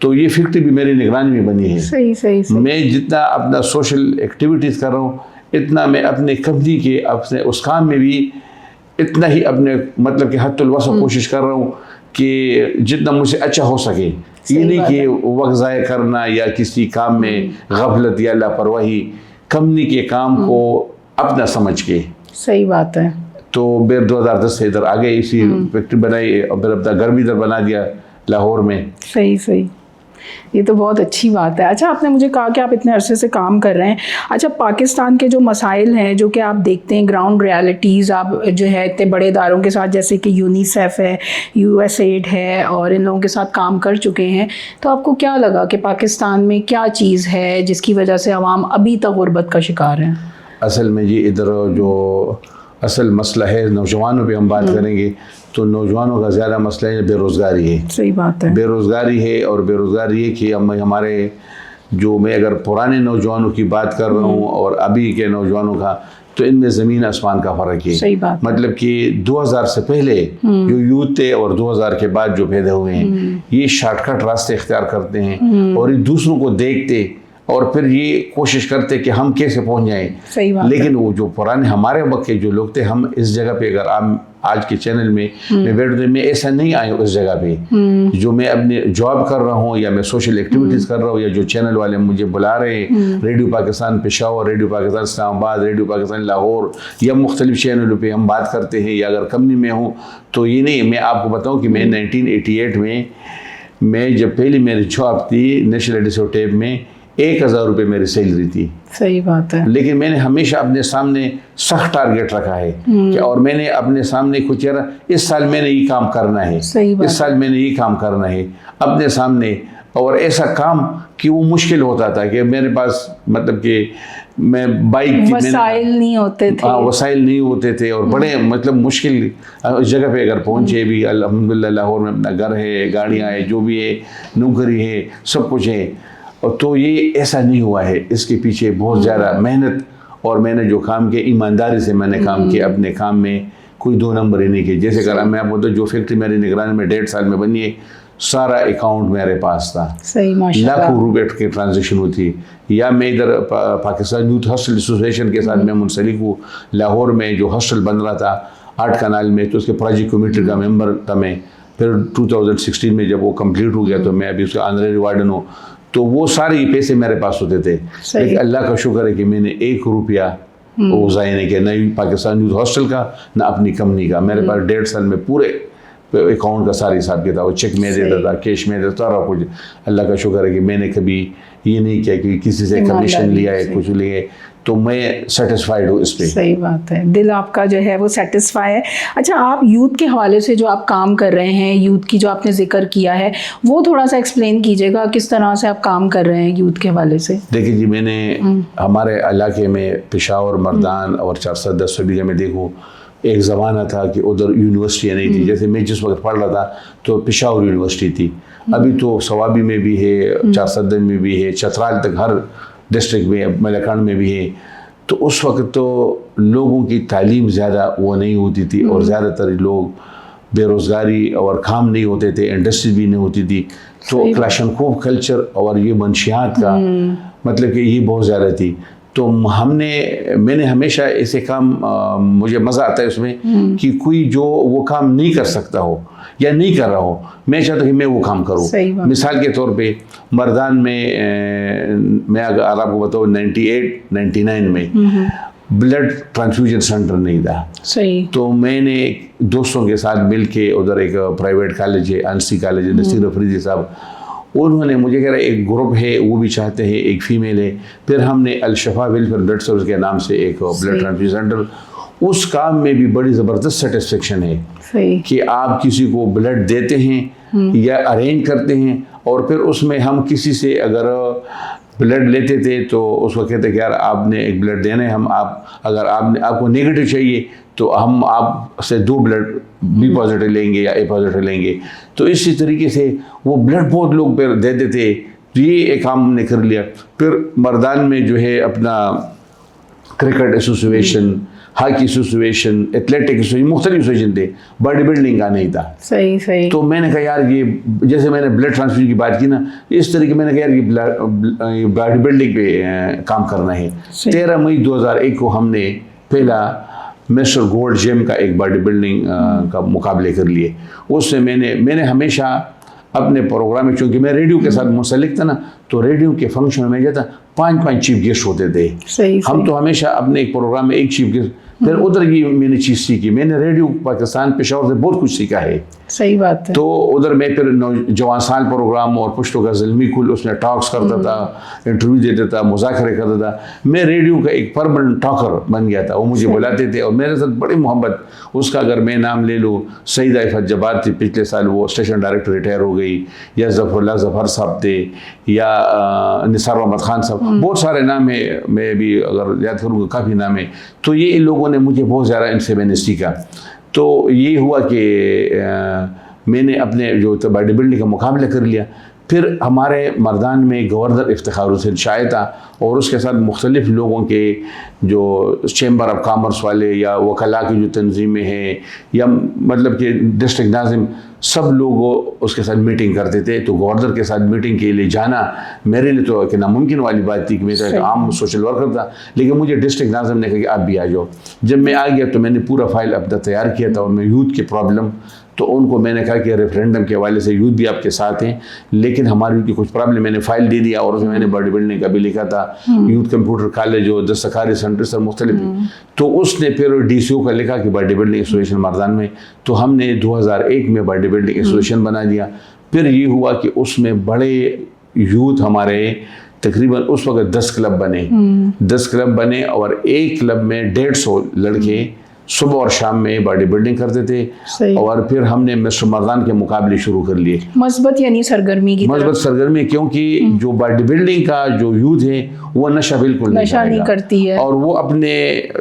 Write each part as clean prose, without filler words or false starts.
تو یہ فیکٹری بھی میری نگرانی میں بنی ہے. صحیح صحیح صحیح. میں جتنا اپنا سوشل ایکٹیویٹیز کر رہا ہوں اتنا میں اپنے کمپنی کے اپنے اس کام میں بھی اتنا ہی اپنے مطلب کہ حد الوسع کوشش کر رہا ہوں کہ جتنا مجھ سے اچھا ہو سکے. یہ نہیں کہ وقت ضائع کرنا یا کسی کام میں غفلت یا لاپرواہی، کمپنی کے کام کو اپنا سمجھ کے. صحیح بات ہے. تو پھر 2010 سے ادھر آگے اسی فیکٹری بنائی اور پھر اپنا گھر بھی ادھر بنا دیا لاہور میں. صحیح صحیح. یہ تو بہت اچھی بات ہے. اچھا آپ نے مجھے کہا کہ آپ اتنے عرصے سے کام کر رہے ہیں. اچھا پاکستان کے جو مسائل ہیں جو کہ آپ دیکھتے ہیں گراؤنڈ ریالٹیز، آپ جو ہے اتنے بڑے اداروں کے ساتھ جیسے کہ یونیسیف ہے، USAID ہے اور ان لوگوں کے ساتھ کام کر چکے ہیں، تو آپ کو کیا لگا کہ پاکستان میں کیا چیز ہے جس کی وجہ سے عوام ابھی تک غربت کا شکار ہیں؟ اصل میں جی ادھر جو اصل مسئلہ ہے نوجوانوں پہ ہم بات کریں گے تو نوجوانوں کا زیادہ مسئلہ ہے بے روزگاری ہے. صحیح بات ہے. بے روزگاری ہے اور بے روزگاری ہے کہ ہمارے جو میں اگر پرانے نوجوانوں کی بات کر رہا ہوں اور ابھی کے نوجوانوں کا تو ان میں زمین آسمان کا فرق ہے. صحیح بات. مطلب کہ 2000 سے پہلے جو یوتھ تھے اور 2000 کے بعد جو پیدا ہوئے ہیں یہ شارٹ کٹ راستے اختیار کرتے ہیں اور یہ دوسروں کو دیکھتے اور پھر یہ کوشش کرتے کہ ہم کیسے پہنچ جائیں. صحیح بات. لیکن وہ جو پرانے ہمارے وقت کے جو لوگ تھے، ہم اس جگہ پہ اگر آپ آج کے چینل میں بیٹھتے میں ایسا نہیں آئے اس جگہ پہ جو میں اپنے جاب کر رہا ہوں یا میں سوشل ایکٹیویٹیز کر رہا ہوں یا جو چینل والے مجھے بلا رہے ہیں، ریڈیو پاکستان پشاور، ریڈیو پاکستان اسلام آباد، ریڈیو پاکستان لاہور یا مختلف چینلوں پہ ہم بات کرتے ہیں یا اگر کمپنی میں ہوں تو یہ نہیں. میں آپ کو بتاؤں کہ میں 1988 میں جب پہلی میری جاب تھی نیشنل ایڈیسو ٹیپ میں 1000 روپے میری سیلری تھی. صحیح بات ہے. لیکن میں نے ہمیشہ اپنے سامنے سخت ٹارگیٹ رکھا ہے کہ اور میں نے اپنے سامنے کچھ اس سال میں نے یہ کام کرنا ہے، اس سال میں نے یہ کام کرنا ہے اپنے سامنے. اور ایسا کام کہ وہ مشکل ہوتا تھا کہ میرے پاس مطلب کہ میں بائک تھی، وسائل نہیں ہوتے تھے. وسائل نہیں ہوتے تھے اور بڑے مطلب مشکل جگہ پہ اگر پہنچے بھی الحمدللہ لاہور میں اپنا گھر ہے، گاڑیاں ہیں، جو بھی ہے، نوکری ہے، سب کچھ ہے. تو یہ ایسا نہیں ہوا ہے. اس کے پیچھے بہت زیادہ محنت اور میں نے جو کام کیا ایمانداری سے میں نے کام کیا، اپنے کام میں کوئی دو نمبر ہی نہیں کی. جیسے کہ میں آپ کو جو فیکٹری میری نگرانی میں 1.5 سال میں بنی ہے سارا اکاؤنٹ میرے پاس تھا. لاکھوں روپے کی ٹرانزیکشن ہوئی. یا میں ادھر پاکستان یوتھ ہاسٹل ایسوسیشن کے ساتھ میں منسلک ہوں. لاہور میں جو ہاسٹل بن رہا تھا 8 کنال میں تو اس کے پروجیکٹ کمیٹی کا ممبر تھا میں. پھر 2016 میں جب وہ کمپلیٹ ہو گیا تو میں ابھی اس کا آنرری وارڈن ہوں. تو وہ سارے پیسے میرے پاس ہوتے تھے. لیکن اللہ کا شکر ہے کہ میں نے 1 روپیہ وہ ضائع نہیں کیا، نہ پاکستان یوتھ ہاسٹل کا نہ اپنی کمپنی کا. میرے پاس 1.5 سال میں پورے اکاؤنٹ کا سارا حساب کیا تھا. وہ چیک میں دیتا تھا، کیش میں دیتا تھا، سارا کچھ. اللہ کا شکر ہے کہ میں نے کبھی یہ نہیں کیا کہ کسی سے کمیشن لیا ہے کچھ لیے. تو میں سیٹسفائیڈ ہوں اس پہ. صحیح بات ہے. دل آپ کا جو ہے وہ سیٹسفائی ہے. اچھا آپ یوتھ کے حوالے سے جو آپ کام کر رہے ہیں، یوتھ کی جو آپ نے ذکر کیا ہے وہ تھوڑا سا ایکسپلین کیجیے گا کس طرح سے آپ کام کر رہے ہیں یوتھ کے حوالے سے. دیکھیے جی، میں نے ہمارے علاقے میں پشاور، مردان اور 410 بیگھے میں دیکھوں ایک زمانہ تھا کہ ادھر یونیورسٹیاں نہیں تھی. جیسے میں جس وقت پڑھ رہا تھا تو پشاور یونیورسٹی تھی. ابھی تو سوابی میں بھی ہے، 410 میں بھی ہے، چترال تک ہر ڈسٹرکٹ میں، ملکانڈ میں بھی ہے. تو اس وقت تو لوگوں کی تعلیم زیادہ وہ نہیں ہوتی تھی اور زیادہ تر لوگ بے روزگاری اور کام نہیں ہوتے تھے، انڈسٹری بھی نہیں ہوتی تھی. تو کلاشنکوف کلچر اور یہ منشیات کا مطلب کہ یہ بہت زیادہ تھی. تو میں نے ہمیشہ ایسے کام مجھے مزہ آتا ہے اس میں کہ کوئی جو وہ کام نہیں کر سکتا ہو یا نہیں کر رہا ہو، میں چاہتا ہوں کہ میں وہ کام کروں. مثال کے طور پہ مردان میں اگر آپ کو بتاؤں 98-99 میں بلڈ ٹرانسفیوژن سینٹر نہیں تھا. تو میں نے دوستوں کے ساتھ مل کے ادھر ایک پرائیویٹ کالج ہے، انسی کالج ہے، نصیر افریدی صاحب، انہوں نے مجھے کہہ رہا ایک گروپ ہے وہ بھی چاہتے ہیں، ایک فیمیل ہے. پھر ہم نے الشفا ویلفیئر بلڈ سروس کے نام سے ایک بلڈ ٹرانسفیوژن سینٹر. اس کام میں بھی بڑی زبردست سیٹسفیکشن ہے کہ آپ کسی کو بلڈ دیتے ہیں یا ارینج کرتے ہیں اور پھر اس میں ہم کسی سے اگر بلڈ لیتے تھے تو اس کو کہتے کہ یار آپ نے ایک بلڈ دینا ہے، ہم اگر آپ کو نیگیٹو چاہیے تو ہم آپ سے 2 بلڈ بی پازیٹیو لیں گے یا اے پازیٹیو لیں گے. تو اسی طریقے سے وہ بلڈ بہت لوگ پھر دیتے تھے. یہ ایک کام ہم نے کر لیا. پھر مردان میں جو ہے اپنا cricket association, hockey association, athletic association, مختلف ایسوسیشن تھے، باڈی بلڈنگ کا نہیں تھا. صحیح. تو میں نے کہا یار یہ جیسے میں نے بلڈ ٹرانسفیوژن کی بات کی نا، اس طریقے میں نے کہا یار یہ باڈی بلڈنگ پہ کام کرنا ہے. 13 مئی 2001 کو ہم نے پہلا مسٹر گولڈ جیم کا ایک باڈی بلڈنگ کا مقابلے کر لیے. اس سے میں نے ہمیشہ اپنے پروگرام میں، چونکہ میں ریڈیو کے ساتھ منسلک تھا نا، تو ریڈیو کے فنکشن میں جاتا 5 چیف گیسٹ ہوتے تھے. ہم تو ہمیشہ اپنے ایک پروگرام میں ایک چیف گیسٹ. پھر ادھر کی میں نے چیز سیکھی. میں نے ریڈیو پاکستان پشاور سے بہت کچھ سیکھا ہے. صحیح بات ہے. تو ادھر میں پھر جوان سال پروگرام اور پشتو کا زلمی کل اس میں ٹاکس کرتا تھا، انٹرویو دیتا تھا، مذاکرے کرتا تھا. میں ریڈیو کا ایک پرمننٹ ٹاکر بن گیا تھا. وہ مجھے بلاتے تھے اور میرے ساتھ بڑی محبت. اس کا اگر میں نام لے لوں، سعیدہ عفت جبار تھی، پچھلے سال وہ اسٹیشن ڈائریکٹر ریٹائر ہو گئی، یا ظفر اللہ ظفر صاحب تھے، یا نثار محمد خان صاحب. بہت سارے نام ہیں، میں بھی اگر یاد کروں گا کافی نام ہے. تو یہ ان لوگوں نے مجھے بہت زیادہ ان سے میں نے سیکھا. تو یہ ہوا کہ میں نے اپنے جو باڈی بلڈنگ کا مقابلہ کر لیا. پھر ہمارے مردان میں گورنر افتخار حسین شاہ تھا، اور اس کے ساتھ مختلف لوگوں کے جو چیمبر آف کامرس والے یا وکلاء کی جو تنظیمیں ہیں، یا مطلب کہ ڈسٹرکٹ ناظم، سب لوگ اس کے ساتھ میٹنگ کرتے تھے. تو گورنر کے ساتھ میٹنگ کے لیے جانا میرے لیے تو کہ ناممکن والی بات تھی، کہ میں ایک عام سوشل ورکر تھا. لیکن مجھے ڈسٹرکٹ ناظم نے کہا کہ آپ بھی آ جاؤ. جب میں آ گیا تو میں نے پورا فائل اپنا تیار کیا تھا، اور میں یوتھ کے پرابلم، تو ان کو میں نے کہا کہ ریفرینڈم کے حوالے سے یوتھ بھی آپ کے ساتھ ہیں، لیکن ہماری کی کچھ پرابلم. میں نے فائل دے دیا، اور اس میں میں نے باڈی بلڈنگ کا بھی لکھا تھا، یوتھ کمپیوٹر کالج اور دستکاری سینٹر سب مختلف. تو اس نے پھر ڈی سی او کا لکھا کہ باڈی بلڈنگ ایسوسیشن مردان میں. تو ہم نے 2001 میں باڈی بلڈنگ ایسوسیشن بنا دیا. پھر یہ ہوا کہ اس میں بڑے یوتھ ہمارے تقریباً اس وقت 10 کلب بنے. 10 کلب بنے، اور ایک کلب میں 150 لڑکے صبح اور شام میں باڈی بلڈنگ کرتے تھے. اور پھر ہم نے مسٹر مردان کے مقابلے شروع کر لیے. مثبت یعنی سرگرمی کی مثبت سرگرمی، کیونکہ جو باڈی بلڈنگ کا جو یوتھ ہے وہ نشہ بالکل نہیں کرتی ہے، اور وہ اپنے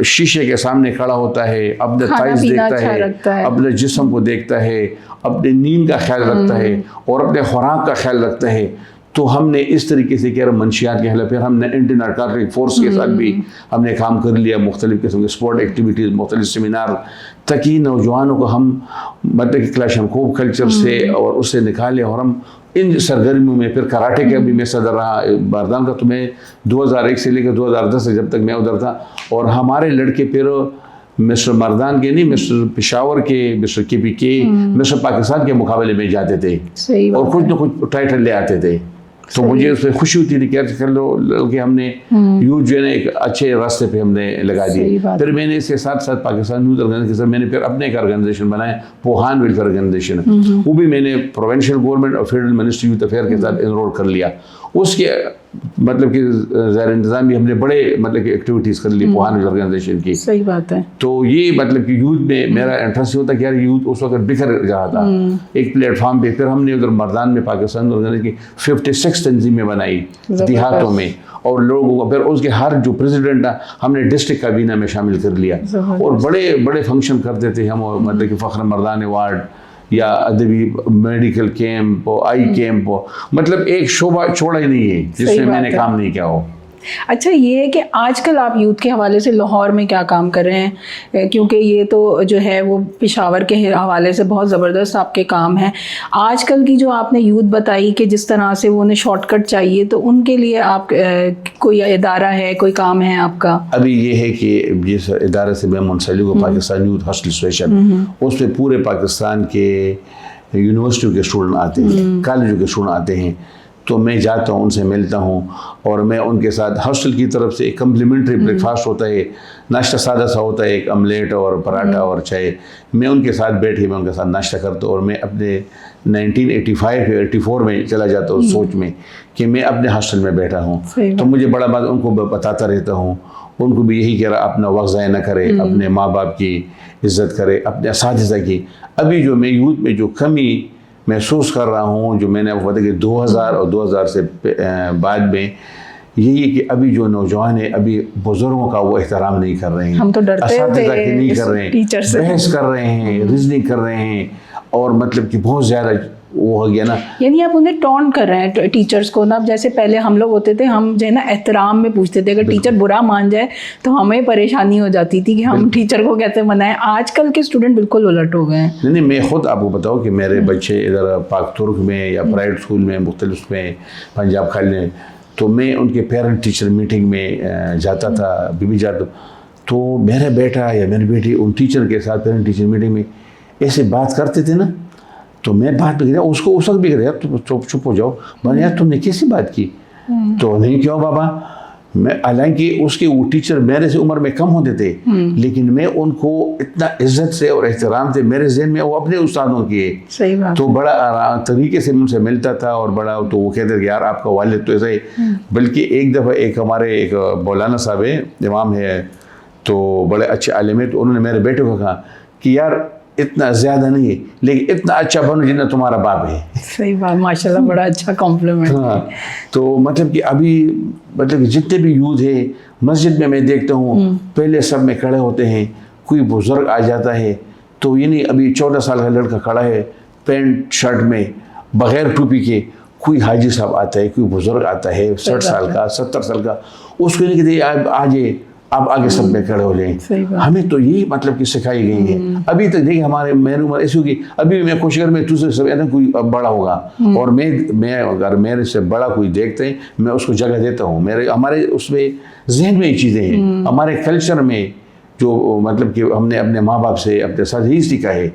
شیشے کے سامنے کھڑا ہوتا ہے، اپنے تھائز دیکھتا ہے، اپنے جسم کو دیکھتا ہے، اپنے نیند کا خیال رکھتا ہے، اور اپنے خوراک کا خیال رکھتا ہے. تو ہم نے اس طریقے سے کیا منشیات کے خلاف، پھر ہم نے اینٹی نارکوٹک فورس کے ساتھ بھی ہم نے کام کر لیا، مختلف قسم کے سپورٹ ایکٹیویٹیز، مختلف سیمینار، تاکہ نوجوانوں کو ہم مطلب کہ کلاشنکوف کلچر سے اور اس سے نکالے. اور ہم ان سرگرمیوں میں پھر کراٹے کا بھی میں صدر رہا مردان کا. تو میں 2001 سے لے کر 2010 سے جب تک میں ادھر تھا، اور ہمارے لڑکے پھر مسٹر مردان کے نہیں، مسٹر پشاور کے، مسٹر کے پی کے، مسٹر پاکستان کے مقابلے میں جاتے تھے، اور کچھ نہ کچھ ٹائٹل لے آتے تھے. تو مجھے اس پہ خوشی ہوتی تھی کہ کر لو کہ ہم نے یوتھ جو ہے نا ایک اچھے راستے پہ ہم نے لگا دیے. پھر میں نے اس کے ساتھ ساتھ پاکستان یوتھ آرگنائزیشن کے ساتھ میں نے پھر اپنے ایک آرگنائزیشن بنایا، پوہان ویلفیئر آرگنائزیشن. وہ بھی میں نے پروونشل گورنمنٹ اور فیڈرل منسٹری یوتھ افیئر کے ساتھ انرول کر لیا. اس کے مطلب کہ زیر انتظام بھی ہم نے بڑے مطلب کہ ایکٹیویٹیز کر لی پوہان ویلفیئر آرگنائزیشن کی. صحیح بات ہے. تو یہ مطلب کہ یوتھ میں میرا انٹرسٹ ہوتا کہ یار یوتھ اس وقت بکھر رہا تھا ایک پلیٹ فارم پہ. پھر ہم نے ادھر مردان میں پاکستان آرگنائزیشن کی 56 تنظیمیں بنائی دیہاتوں میں، اور لوگوں کو پھر اس کے ہر جو پریزیڈنٹ ہم نے ڈسٹرکٹ کابینہ میں شامل کر لیا. اور بڑے بڑے فنکشن کرتے تھے ہم، مطلب کہ فخر مردان ایوارڈ یا ادبی میڈیکل کیمپ، آئی کیمپ، مطلب ایک شعبہ چھوڑا ہی نہیں ہے جس میں میں نے کام نہیں کیا ہو. اچھا یہ ہے کہ آج کل آپ یوتھ کے حوالے سے لاہور میں کیا کام کر رہے ہیں؟ کیونکہ یہ تو جو ہے وہ پشاور کے حوالے سے بہت زبردست آپ کے کام ہیں. آج کل کی جو آپ نے یوتھ بتائی کہ جس طرح سے وہ انہیں شارٹ کٹ چاہیے، تو ان کے لیے آپ کوئی ادارہ ہے، کوئی کام ہے آپ کا؟ ابھی یہ ہے کہ جس ادارے سے میں منسلک ہوں، پاکستان یوتھ ہاسٹل ایسوسیشن، اس میں پورے پاکستان کے یونیورسٹیوں کے اسٹوڈنٹ آتے ہیں، کالجوں کے اسٹوڈنٹ آتے ہیں. تو میں جاتا ہوں، ان سے ملتا ہوں، اور میں ان کے ساتھ ہاسٹل کی طرف سے ایک کمپلیمنٹری بریک فاسٹ ہوتا ہے، ناشتہ سادہ سا ہوتا ہے، ایک آملیٹ اور پراٹھا اور چائے. میں ان کے ساتھ بیٹھ کے میں ان کے ساتھ ناشتہ کرتا ہوں. اور میں اپنے 1985-84 میں چلا جاتا ہوں سوچ میں کہ میں اپنے ہاسٹل میں بیٹھا ہوں. تو مجھے بڑا بات ان کو بتاتا رہتا ہوں. ان کو بھی یہی کہہ رہا اپنا وقت ضائع نہ کرے، اپنے ماں باپ کی عزت کرے، اپنے اساتذہ کی. ابھی جو میں یوتھ میں جو کمی محسوس کر رہا ہوں، جو میں نے بتا کہ 2000 اور 2000 سے بعد میں، یہی ہے کہ ابھی جو نوجوان ہیں ابھی بزرگوں کا وہ احترام نہیں کر رہے ہیں، ہم تو ڈرتے ہیں، اساتذہ کی نہیں کر رہے ہیں، بحث کر رہے ہیں، ریزننگ کر رہے ہیں، اور مطلب کہ بہت زیادہ وہ ہو گیا نا. یعنی آپ انہیں ٹونٹ کر رہے ہیں ٹیچرس کو نا. اب جیسے پہلے ہم لوگ ہوتے تھے, ہم جو ہے نا احترام میں پوچھتے تھے, اگر ٹیچر برا مان جائے تو ہمیں پریشانی ہو جاتی تھی کہ ہم ٹیچر کو کیسے منائیں. آج کل کے اسٹوڈنٹ بالکل الٹ ہو گئے ہیں. نہیں, میں خود آپ کو بتاؤں کہ میرے بچے ادھر پاک ترک میں یا پرائیویٹ اسکول میں مختلف میں پنجاب کالج میں, تو میں ان کے پیرنٹ ٹیچر میٹنگ میں جاتا تھا, بھی جاتا, تو میرا بیٹا یا میری بیٹی ان ٹیچر کے ساتھ پیرنٹ ٹیچر میٹنگ میں ایسے بات کرتے تھے نا, تو میں بات بھی اس کو اس وقت بھی کہتے یار چپ ہو جاؤ. میں نے یار تم نے کیسی بات کی؟ تو نہیں کیوں بابا, میں حالانکہ اس کے وہ ٹیچر میرے سے عمر میں کم ہوتے تھے, لیکن میں ان کو اتنا عزت سے اور احترام سے, میرے ذہن میں وہ اپنے استادوں کی ہے, تو بڑا طریقے سے ان سے ملتا تھا. اور بڑا تو وہ کہتے تھے کہ یار آپ کا والد تو ایسا ہی. بلکہ ایک دفعہ ایک ہمارے ایک مولانا صاحب ہے, امام ہے, تو بڑے اچھے عالم ہیں, تو انہوں نے میرے بیٹے کو کہا کہ یار اتنا زیادہ نہیں ہے, لیکن اتنا اچھا بنو جتنا تمہارا باپ ہے. صحیح بات, ماشاءاللہ, بڑا اچھا کمپلیمنٹ. ہاں, تو مطلب کہ ابھی مطلب جتنے بھی یوتھ ہے مسجد میں دیکھتا ہوں, پہلے سب میں کھڑے ہوتے ہیں, کوئی بزرگ آ جاتا ہے تو یعنی ابھی 14 سال کا لڑکا کھڑا ہے پینٹ شرٹ میں بغیر ٹوپی کے, کوئی حاجی صاحب آتا ہے, کوئی بزرگ آتا ہے 60 سال کا 70 سال کا, اس کو نہیں کہتے آجے آپ آگے سب میں کھڑے ہو جائیں. ہمیں تو یہی مطلب کہ سکھائی گئی ہے. ابھی تک دیکھیں ہمارے میری عمر ایسی ہوگی, ابھی میں کوشش کر میں دوسرے سب کوئی بڑا ہوگا, اور میں اگر میرے سے بڑا کوئی دیکھتے ہیں میں اس کو جگہ دیتا ہوں. ہمارے اس میں ذہن میں یہ چیزیں ہیں, ہمارے کلچر میں جو مطلب کہ ہم نے اپنے ماں باپ سے اپنے ساتھ یہی سیکھا ہے.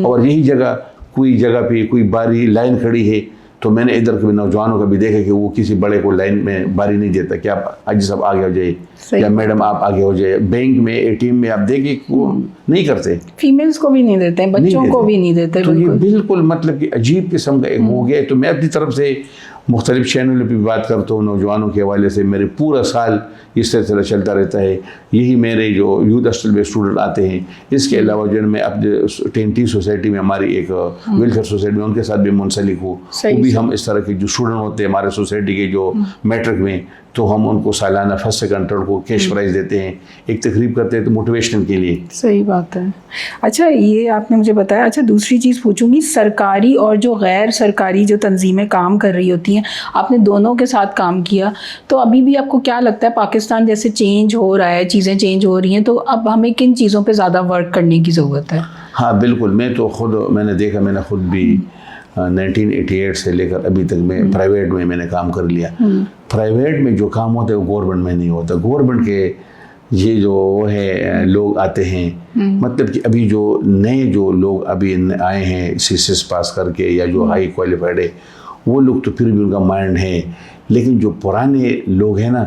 اور یہی جگہ کوئی جگہ پہ کوئی باری لائن کھڑی ہے, تو میں نے ادھر کے نوجوانوں کا بھی دیکھا کہ وہ کسی بڑے کو لائن میں باری نہیں دیتا کہ آپ حاجی صاحب آگے ہو جائے یا میڈم آپ آگے ہو جائے. بینک میں ATM میں آپ دیکھیں وہ نہیں کرتے, فیمیلز کو بھی نہیں دیتے, بچوں کو بھی نہیں دیتے. تو یہ بالکل مطلب کہ عجیب قسم کا ایک ہو گیا. تو میں اپنی طرف سے مختلف چینلوں پہ بات کرتا ہوں نوجوانوں کے حوالے سے. میرے پورا سال اس سلسلہ چلتا رہتا ہے. یہی میرے جو یوتھ ہاسٹل میں اسٹوڈنٹ آتے ہیں, اس کے علاوہ جو میں اپنے TNT سوسائٹی میں ہماری ایک ویلفیئر سوسائٹی میں ان کے ساتھ بھی منسلک ہوں. وہ بھی ہم اس طرح کے جو اسٹوڈنٹ ہوتے ہیں ہمارے سوسائٹی کے جو میٹرک میں, تو ہم ان کو سالانہ فرسٹ سیکنڈ تھرڈ کو کیش پرائز دیتے ہیں, ایک تقریب کرتے ہیں تو موٹیویشن کے لیے. صحیح بات ہے. اچھا, یہ آپ نے مجھے بتایا. اچھا, دوسری چیز پوچھوں گی, سرکاری اور جو غیر سرکاری جو تنظیمیں کام کر رہی ہوتی ہیں, آپ نے دونوں کے ساتھ کام کیا, تو ابھی بھی آپ کو کیا لگتا ہے پاکستان جیسے چینج ہو رہا ہے, چیزیں چینج ہو رہی ہیں, تو اب ہمیں کن چیزوں پہ زیادہ ورک کرنے کی ضرورت ہے؟ ہاں بالکل, میں نے دیکھا, میں نے خود بھی 1988 سے لے کر ابھی تک میں پرائیویٹ میں نے کام کر لیا. پرائیویٹ میں جو کام ہوتا ہے وہ گورنمنٹ میں نہیں ہوتا. گورنمنٹ کے یہ جو ہے لوگ آتے ہیں, مطلب کہ ابھی جو نئے جو لوگ ابھی آئے ہیں CCS پاس کر کے یا جو ہائی کوالیفائڈ ہے, وہ لوگ تو پھر بھی ان کا مائنڈ ہے. لیکن جو پرانے لوگ ہیں نا,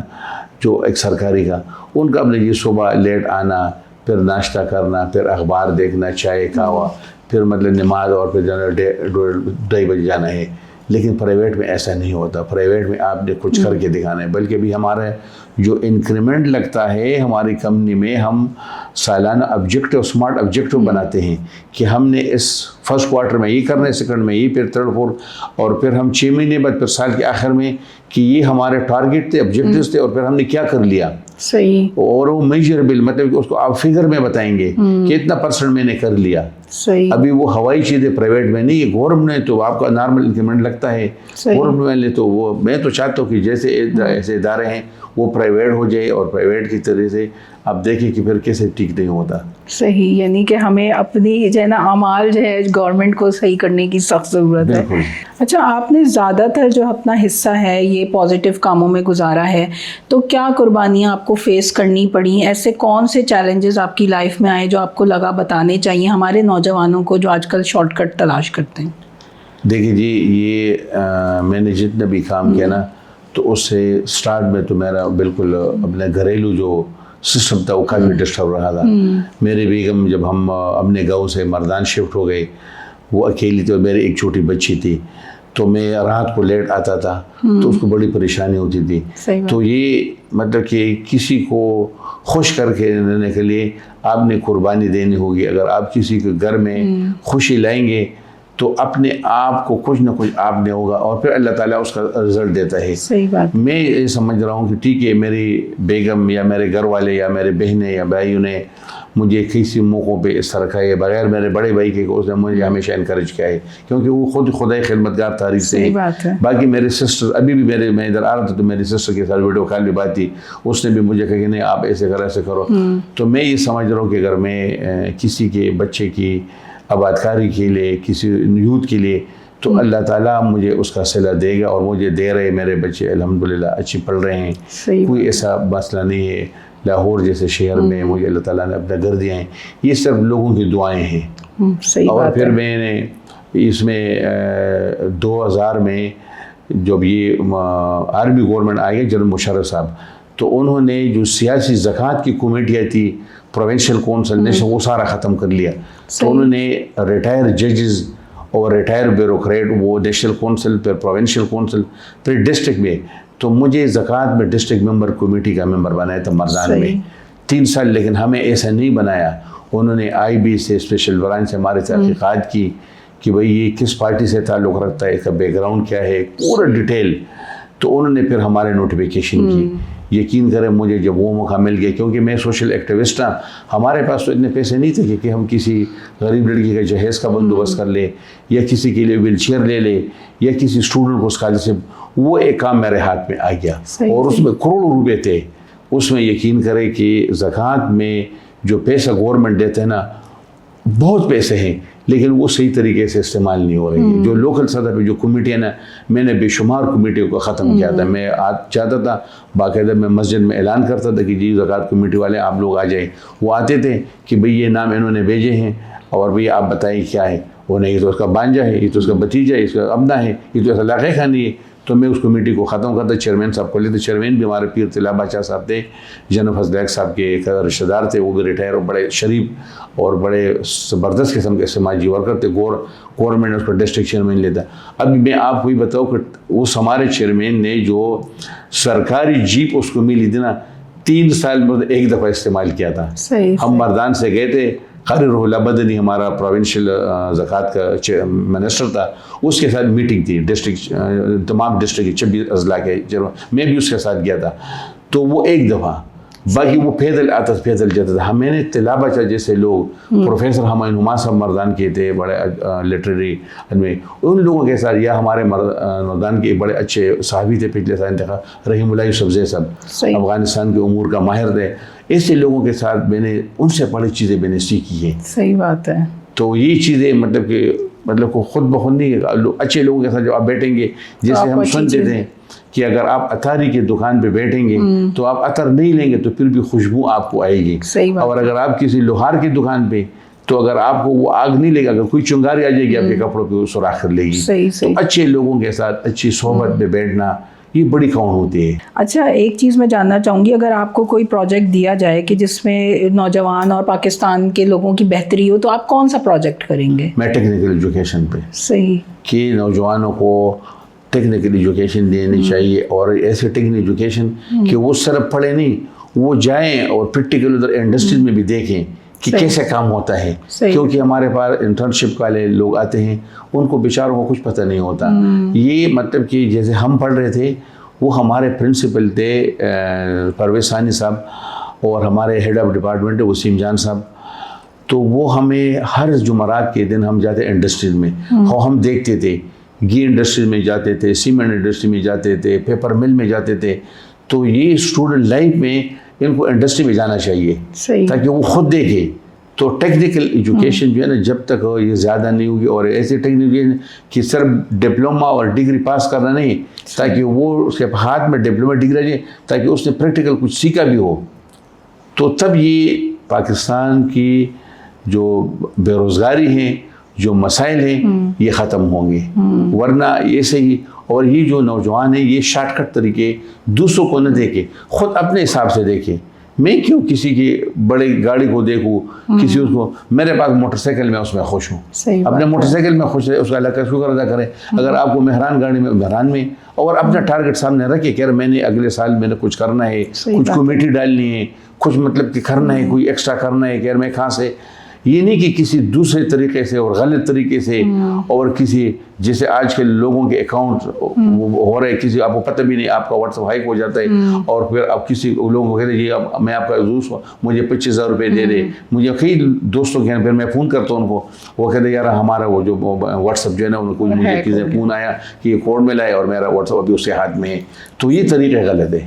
جو ایک سرکاری کا, ان کا اپنے یہ صبح لیٹ آنا, پھر ناشتہ کرنا, پھر اخبار دیکھنا, چائے کہوا, پھر مطلب نماز, اور پھر جانا 2:30 بجے جانا ہے. لیکن پرائیویٹ میں ایسا نہیں ہوتا. پرائیویٹ میں آپ نے کچھ کر کے دکھانا ہے. بلکہ بھی ہمارا جو انکریمنٹ لگتا ہے ہماری کمپنی میں, ہم سالانہ آبجیکٹو, اسمارٹ آبجیکٹو بناتے ہیں کہ ہم نے اس فرسٹ کوارٹر میں یہ کرنا ہے, سیکنڈ میں یہ, پھر تھرڈ فورتھ, اور پھر ہم 6 مہینے بعد پھر سال کے آخر میں کہ یہ ہمارے ٹارگیٹ تھے, آبجیکٹوز تھے, اور پھر ہم نے کیا کر لیا. صحیح. اور وہ میجربل, مطلب کہ اس کو آپ فگر میں بتائیں گے کہ اتنا % میں نے کر لیا. صحیح. ابھی وہ ہوائی چیزیں پرائیویٹ میں نہیں ہے. گورنمنٹ میں تو آپ کا نارمل انکریمنٹ لگتا ہے. گورنمنٹ میں تو وہ, میں تو چاہتا ہوں کہ جیسے ایسے ادارے ہیں وہ پرائیویٹ ہو جائے, اور پرائیویٹ کی طرح سے آپ دیکھیں کہ پھر کیسے ٹھیک نہیں ہوتا. صحیح. یعنی کہ ہمیں اپنی جو ہے نا اعمال جو ہے گورنمنٹ کو صحیح کرنے کی سخت ضرورت ہے. اچھا, آپ نے زیادہ تر جو اپنا حصہ ہے یہ پازیٹیو کاموں میں گزارا ہے, تو کیا قربانیاں آپ کو فیس کرنی پڑیں؟ ایسے کون سے چیلنجز آپ کی لائف میں آئے جو آپ کو لگا بتانے چاہیے ہمارے نوجوانوں کو جو آج کل شارٹ کٹ تلاش کرتے ہیں؟ دیکھیے جی, یہ میں نے جتنا بھی کام کیا نا, تو اس سے سٹارٹ میں تو میرا بالکل اپنے گھریلو جو سسٹم تھا وہ کافی ڈسٹرب رہا تھا. میری بیگم جب ہم اپنے گاؤں سے مردان شفٹ ہو گئے, وہ اکیلی تھی اور میری ایک چھوٹی بچی تھی, تو میں رات کو لیٹ آتا تھا تو اس کو بڑی پریشانی ہوتی تھی. تو یہ مطلب کہ کسی کو خوش کر کے رہنے کے لیے آپ نے قربانی دینی ہوگی. اگر آپ کسی کے گھر میں خوشی لائیں گے تو اپنے آپ کو کچھ نہ کچھ آپ نے ہوگا, اور پھر اللہ تعالیٰ اس کا رزلٹ دیتا ہے. صحیح بات. میں یہ سمجھ رہا ہوں کہ ٹھیک ہے, میری بیگم یا میرے گھر والے یا میرے بہنیں یا بھائیوں نے مجھے کسی موقعوں پہ اس طرح کا ہے بغیر میرے بڑے بھائی کے اس نے مجھے ہمیشہ انکریج کیا ہے کیونکہ وہ خود خدائی خدمتگار تاریخ سے ہیں. باقی میرے سسٹر ابھی بھی میں ادھر آ رہا تھا تو میری سسٹر کے ساتھ ویڈیو کال بھی بات تھی, اس نے بھی مجھے کہا کہ نہیں آپ ایسے کرو. تو میں یہ سمجھ رہا ہوں کہ اگر میں کسی کے بچے کی آبادکاری کے لیے کسی یوتھ کے لیے تو اللہ تعالیٰ مجھے اس کا صلہ دے گا, اور مجھے دے رہے میرے بچے الحمدللہ اچھی پڑھ رہے ہیں, کوئی ایسا مسئلہ نہیں ہے. لاہور جیسے شہر میں مجھے اللہ تعالیٰ نے اپنا گھر دیا ہے, یہ سب لوگوں کی دعائیں ہیں. اور پھر میں نے اس میں 2000 میں جب یہ آرمی گورنمنٹ آئی جنرل مشرف صاحب, تو انہوں نے جو سیاسی زکوٰۃ کی کمیٹیاں تھی پروونشل کونسل نے وہ سارا ختم کر لیا. تو انہوں نے ریٹائر ججز اور ریٹائر بیوروکریٹ وہ نیشنل کونسل پھر پروونشل کونسل پھر ڈسٹرکٹ میں, تو مجھے زکوٰۃ میں ڈسٹرکٹ ممبر کمیٹی کا ممبر بنایا تھا مردان میں 3 سال. لیکن ہمیں ایسا نہیں بنایا, انہوں نے آئی بی سے اسپیشل برانچ سے ہمارے تحقیقات کی کہ بھئی یہ کس پارٹی سے تعلق رکھتا ہے, اس کا بیک گراؤنڈ کیا ہے, پورا ڈیٹیل. تو انہوں نے پھر ہمارے نوٹیفیکیشن کی. یقین کریں مجھے جب وہ موقع مل گیا, کیونکہ میں سوشل ایکٹیوسٹ ہوں, ہمارے پاس تو اتنے پیسے نہیں تھے کہ ہم کسی غریب لڑکی کا جہیز کا بندوبست کر لیں یا کسی کے لیے ویل چیئر لے لیں یا کسی اسٹوڈنٹ کو اسکالرشپ. وہ ایک کام میرے ہاتھ میں آ گیا اور اس میں کروڑوں روپے تھے. اس میں یقین کریں کہ زکوٰۃ میں جو پیسہ گورنمنٹ دیتے ہیں نا بہت پیسے ہیں, لیکن وہ صحیح طریقے سے استعمال نہیں ہو رہی ہے. جو لوکل سطح پہ جو کمیٹیاں نا, میں نے بے شمار کمیٹیوں کو ختم کیا تھا. میں چاہتا تھا باقاعدہ میں مسجد میں اعلان کرتا تھا کہ جی زکوٰۃ کمیٹی والے آپ لوگ آ جائیں. وہ آتے تھے کہ بھئی یہ نام انہوں نے بھیجے ہیں اور بھئی آپ بتائیں کیا ہے. وہ نہیں, یہ تو اس کا بانجا ہے, یہ تو اس کا بھتیجا ہے, اس کا ابنا ہے, یہ تو ایسا علاقے کا نہیں ہے. تو میں اس کمیٹی کو ختم کرتا. چیئرمین صاحب کو لیتے, چیئرمین بھی ہمارے پیر طلعہ بادشاہ صاحب تھے, جنرل فضل ایک صاحب کے ایک رشتہ دار تھے, وہ بھی ریٹائر اور بڑے شریف اور بڑے زبردست قسم کے سماجی ورکر تھے. گورنمنٹ نے اس کو ڈسٹرکٹ چیئرمین لیتا. ابھی میں آپ کو ہی بتاؤں کہ اس ہمارے چیئرمین نے جو سرکاری جیپ اس کو ملی تھی نا 3 سال میں 1 دفعہ استعمال کیا تھا. ہم مردان سے گئے تھے, قاری روح اللہ بدنی ہمارا پروونشل زکوٰۃ کا منسٹر تھا, اس کے ساتھ میٹنگ تھی ڈسٹرکٹ تمام ڈسٹرکٹ 26 اضلاع کے, میں بھی اس کے ساتھ گیا تھا. تو وہ 1 دفعہ, باقی وہ پیدل آتا تھا پیدل جاتا تھا. میں نے طلعہ بادشاہ جیسے لوگ, پروفیسر ہمایوں ہما صاحب مردان کے تھے بڑے لٹریری آدمی, ان لوگوں کے ساتھ, یا ہمارے مردان کے بڑے اچھے صحابی تھے پچھلے سال انتخاب رحیم اللہ یوسف زئی صاحب, افغانستان کے امور کا ماہر تھے. ایسے لوگوں کے ساتھ میں نے ان سے بڑی چیزیں میں نے سیکھی ہیں. صحیح بات ہے. تو یہ چیزیں مطلب کو خود بخود نہیں, اچھے لوگوں کے ساتھ جو آپ بیٹھیں گے, جیسے ہم سنتے تھے کہ اگر آپ اتاری کی دکان پہ بیٹھیں گے تو آپ عطر نہیں لیں گے تو پھر بھی خوشبو آپ کو آئے گی. اور اگر آپ کسی لوہار کی دکان پہ, تو اگر آپ کو وہ آگ نہیں لے گا, اگر کوئی چنگاری آ جائے گی آپ کے کپڑوں پہ, وہ سوراخ کر لے گی. تو اچھے لوگوں کے ساتھ اچھی صحبت میں بیٹھنا یہ بڑی کون ہوتی ہے. اچھا, ایک چیز میں جاننا چاہوں گی, اگر آپ کو کوئی پروجیکٹ دیا جائے کہ جس میں نوجوان اور پاکستان کے لوگوں کی بہتری ہو, تو آپ کون سا پروجیکٹ کریں گے؟ میں ٹیکنیکل ایجوکیشن پہ. صحیح. کہ نوجوانوں کو ٹیکنیکل ایجوکیشن دینی چاہیے, اور ایسے ٹیکنیکل ایجوکیشن کہ وہ صرف پڑھے نہیں, وہ جائیں اور پریکٹیکل ادھر انڈسٹریز میں بھی دیکھیں کہ کیسے کام ہوتا ہے. کیونکہ ہمارے پاس انٹرنشپ والے لوگ آتے ہیں, ان کو بیچاروں کو کچھ پتہ نہیں ہوتا. یہ مطلب کہ جیسے ہم پڑھ رہے تھے, وہ ہمارے پرنسپل تھے پرویز ثانی صاحب, اور ہمارے ہیڈ آف ڈپارٹمنٹ وسیم جان صاحب. تو وہ ہمیں ہر جمعرات کے دن ہم جاتے انڈسٹریز میں, ہم دیکھتے تھے, گھی انڈسٹریز میں جاتے تھے, سیمنٹ انڈسٹری میں جاتے تھے, پیپر مل میں جاتے تھے. تو یہ اسٹوڈنٹ لائف میں ان کو انڈسٹری میں جانا چاہیے تاکہ وہ خود دیکھے. تو ٹیکنیکل ایجوکیشن جو ہے نا, جب تک یہ زیادہ نہیں ہوگی, اور ایسے ٹیکنیکل کہ صرف ڈپلوما اور ڈگری پاس کرنا نہیں, تاکہ وہ اس کے ہاتھ میں ڈپلوما ڈگری رہ جائے, تاکہ اس نے پریکٹیکل کچھ سیکھا بھی ہو, تو تب یہ پاکستان کی جو بے روزگاری ہیں, جو مسائل ہیں, یہ ختم ہوں گے. ورنہ ایسے ہی, اور یہ جو نوجوان ہیں یہ شارٹ کٹ طریقے دوسروں کو نہ دیکھیں, خود اپنے حساب سے دیکھیں. میں کیوں کسی کی بڑی گاڑی کو دیکھوں, کسی اس کو, میرے پاس موٹر سائیکل میں اس میں خوش ہوں, اپنے موٹر سائیکل میں خوش ہے, اس کا اللہ کا شکر ادا کریں. اگر آپ کو مہران گاڑی میں, مہران میں, اور اپنا ٹارگٹ سامنے رکھے کہ میں نے اگلے سال میں نے کچھ کرنا ہے, کچھ کمیٹی ڈالنی ہے, کچھ مطلب کہ کرنا ہے, کوئی ایکسٹرا کرنا ہے کہ میں کہاں سے. یہ نہیں کہ کسی دوسرے طریقے سے اور غلط طریقے سے اور کسی جیسے آج کل لوگوں کے اکاؤنٹ ہو رہے کسی آپ کو پتہ بھی نہیں آپ کا واٹس ایپ ہیک ہو جاتا ہے اور پھر آپ کسی لوگوں کو کہتے ہیں جی میں آپ کا دوست ہوں مجھے 25,000 روپے دے دے. مجھے کئی دوستوں کے پھر میں فون کرتا ہوں ان کو وہ کہتے ہیں یار ہمارا وہ جو واٹس ایپ جو ہے نا ان کو مجھے کسی فون آیا کہ یہ کوڈ ملا ہے اور میرا واٹس ایپ ابھی اس کے ہاتھ میں ہے. تو یہ طریقہ غلط ہے.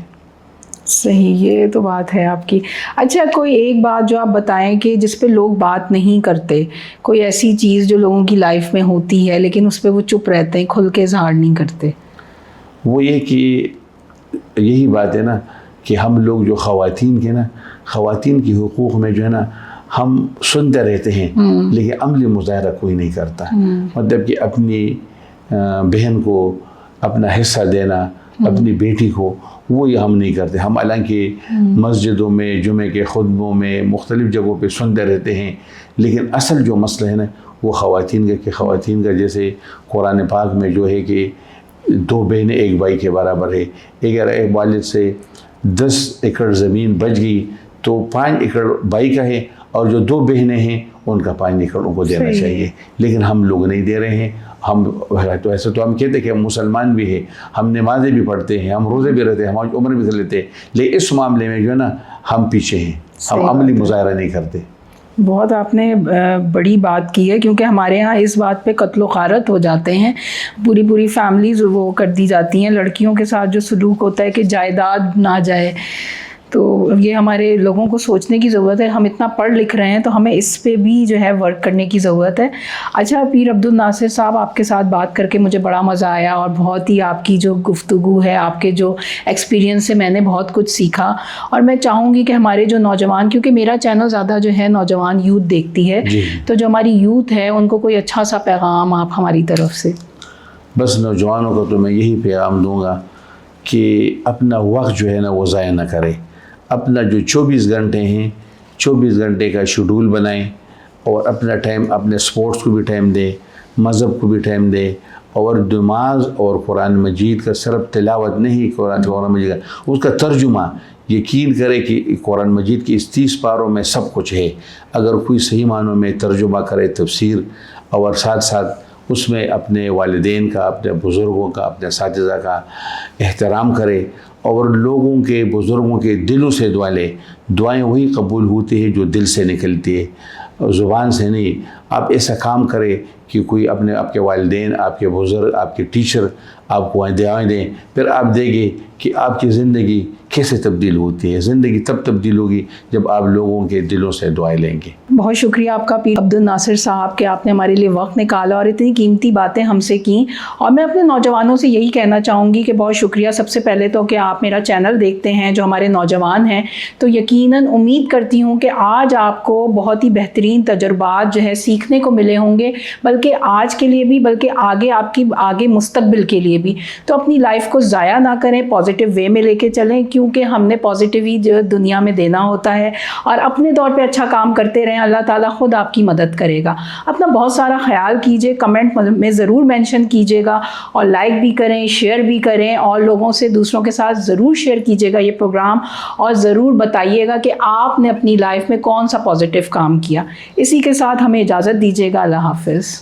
صحیح, یہ تو بات ہے آپ کی. اچھا کوئی ایک بات جو آپ بتائیں کہ جس پہ لوگ بات نہیں کرتے, کوئی ایسی چیز جو لوگوں کی لائف میں ہوتی ہے لیکن اس پہ وہ چپ رہتے ہیں, کھل کے اظہار نہیں کرتے. وہ یہ کہ یہی بات ہے نا کہ ہم لوگ جو خواتین کے نا خواتین کی حقوق میں جو ہے نا ہم سنتے رہتے ہیں لیکن عملی مظاہرہ کوئی نہیں کرتا. مطلب کہ اپنی بہن کو اپنا حصہ دینا, اپنی بیٹی کو, وہ یہ ہم نہیں کرتے. ہم حالانکہ مسجدوں میں جمعے کے خطبوں میں مختلف جگہوں پہ سنتے رہتے ہیں لیکن اصل جو مسئلہ ہے نا وہ خواتین کا کہ خواتین کا جیسے قرآن پاک میں جو ہے کہ 2 بہنیں 1 بھائی کے برابر ہے. اگر ایک والد سے 10 ایکڑ زمین بچ گئی تو 5 ایکڑ بھائی کا ہے اور جو 2 بہنیں ہیں ان کا 5 ایکڑ ان کو دینا چاہیے. لیکن ہم لوگ نہیں دے رہے ہیں. ہم تو ایسے تو ہم کہتے ہیں کہ ہم مسلمان بھی ہیں, ہم نمازیں بھی پڑھتے ہیں, ہم روزے بھی رہتے ہیں, ہم عمر بھی کر لیتے ہیں, لیکن اس معاملے میں جو ہے نا ہم پیچھے ہیں, ہم عملی مظاہرہ نہیں کرتے. بہت آپ نے بڑی بات کی ہے کیونکہ ہمارے ہاں اس بات پہ قتل و غارت ہو جاتے ہیں, پوری فیملیز وہ کر دی جاتی ہیں. لڑکیوں کے ساتھ جو سلوک ہوتا ہے کہ جائیداد نہ جائے, تو یہ ہمارے لوگوں کو سوچنے کی ضرورت ہے. ہم اتنا پڑھ لکھ رہے ہیں تو ہمیں اس پہ بھی جو ہے ورک کرنے کی ضرورت ہے. اچھا پیر عبد الناصر صاحب, آپ کے ساتھ بات کر کے مجھے بڑا مزہ آیا اور بہت ہی آپ کی جو گفتگو ہے, آپ کے جو ایکسپیرینس سے میں نے بہت کچھ سیکھا. اور میں چاہوں گی کہ ہمارے جو نوجوان, کیونکہ میرا چینل زیادہ جو ہے نوجوان یوتھ دیکھتی ہے, تو جو ہماری یوتھ ہے ان کو کوئی اچھا سا پیغام آپ ہماری طرف سے. بس نوجوانوں کو تو میں یہی پیغام دوں گا کہ اپنا وقت جو ہے نا وہ ضائع نہ کرے. اپنا جو 24 گھنٹے ہیں 24 گھنٹے کا شیڈول بنائیں اور اپنا ٹائم اپنے سپورٹس کو بھی ٹائم دیں, مذہب کو بھی ٹائم دیں, اور نماز اور قرآن مجید کا صرف تلاوت نہیں, قرآن مجید کا اس کا ترجمہ. یقین کرے کہ قرآن مجید کی اس 30 پاروں میں سب کچھ ہے. اگر کوئی صحیح معنوں میں ترجمہ کرے تفسیر, اور ساتھ ساتھ اس میں اپنے والدین کا, اپنے بزرگوں کا, اپنے اساتذہ کا احترام کرے اور لوگوں کے بزرگوں کے دلوں سے دعا لے. دعائیں وہی قبول ہوتی ہیں جو دل سے نکلتی ہے, زبان سے نہیں. آپ ایسا کام کرے کہ کوئی آپ کے والدین, آپ کے بزرگ, آپ کے ٹیچر آپ کو دعائیں دیں, پھر آپ دیں گے کہ آپ کی زندگی کیسے تبدیل ہوتی ہے. زندگی تب تبدیل ہوگی جب آپ لوگوں کے دلوں سے دعائیں لیں گے. بہت شکریہ آپ کا پیر عبد الناصر صاحب کہ آپ نے ہمارے لیے وقت نکالا اور اتنی قیمتی باتیں ہم سے کیں. اور میں اپنے نوجوانوں سے یہی کہنا چاہوں گی کہ بہت شکریہ سب سے پہلے تو کہ آپ میرا چینل دیکھتے ہیں, جو ہمارے نوجوان ہیں. تو یقیناً امید کرتی ہوں کہ آج آپ کو بہت ہی بہترین تجربات جو ہے سیکھنے کو ملے ہوں گے, بلکہ آج کے لیے بھی بلکہ آگے آپ کی آگے مستقبل کے لیے بھی. تو اپنی لائف کو ضائع نہ کریں, پازیٹیو وے میں لے کے چلیں, کیونکہ ہم نے پازیٹیو ہی جو دنیا میں دینا ہوتا ہے. اور اپنے طور پہ اچھا کام کرتے رہیں, اللہ تعالیٰ خود آپ کی مدد کرے گا. اپنا بہت سارا خیال کیجئے, کمنٹ میں ضرور مینشن کیجئے گا, اور لائک بھی کریں, شیئر بھی کریں, اور لوگوں سے دوسروں کے ساتھ ضرور شیئر کیجئے گا یہ پروگرام, اور ضرور بتائیے گا کہ آپ نے اپنی لائف میں کون سا پازیٹیو کام کیا. اسی کے ساتھ ہمیں اجازت دیجیے گا. اللہ حافظ.